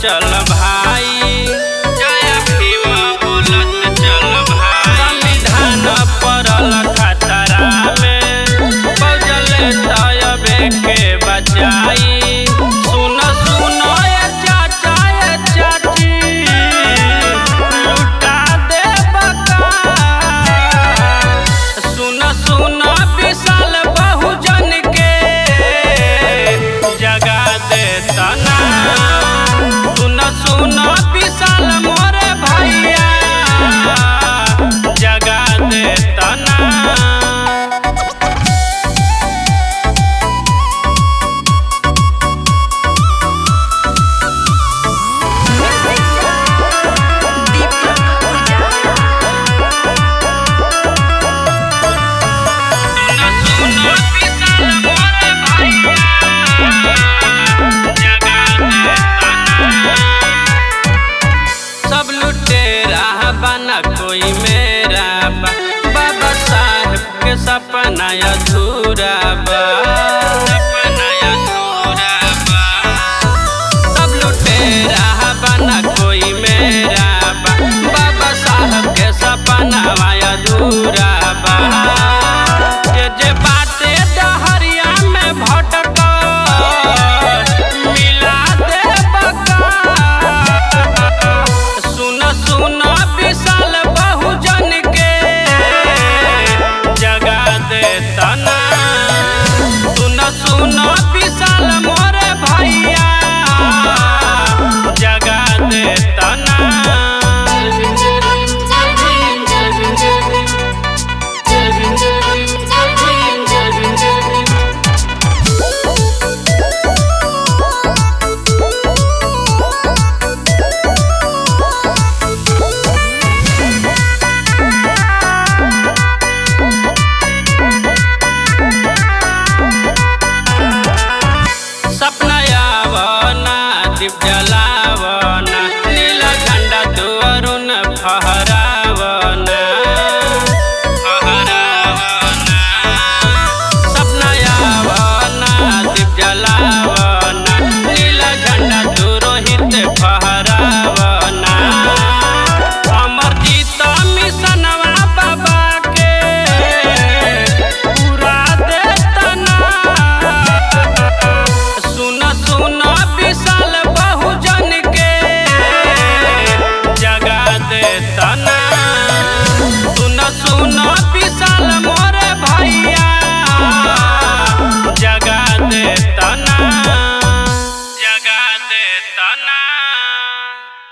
चल भाई, जय भीम बोलत चल भाई। संविधान पड़ल खतरा में, बजले तयबे के बचाई। सुन सुन ये चाचा ये चाची, लुटा दे बका। सुन सुन विशाल बहुजन के, जगा दे तना। सुन सुन विशाल मोरे भैया, जगा दे तना। सब लुटेरा बना कोई मेरा बा, बाबा साहब के सपना अधूरा बा, सपना अधूरा बा। सब लुटेरा बना कोई मेरा बा, बाबा साहब के सपना अधूरा बा। जे बाटे डहरिया में भटक, मिला दे बका। सुन सुन विशाल बहुजन के, जगा दे तना। सुन सुन विशाल मोरे भैया, जगा दे तना। सपना आवना दीप जलावना, नीला झंडा तू अरुण फहरावना, फहरावना। सपना आवना दीप जलावना, नीला झंडा तू रोहित फहरावना।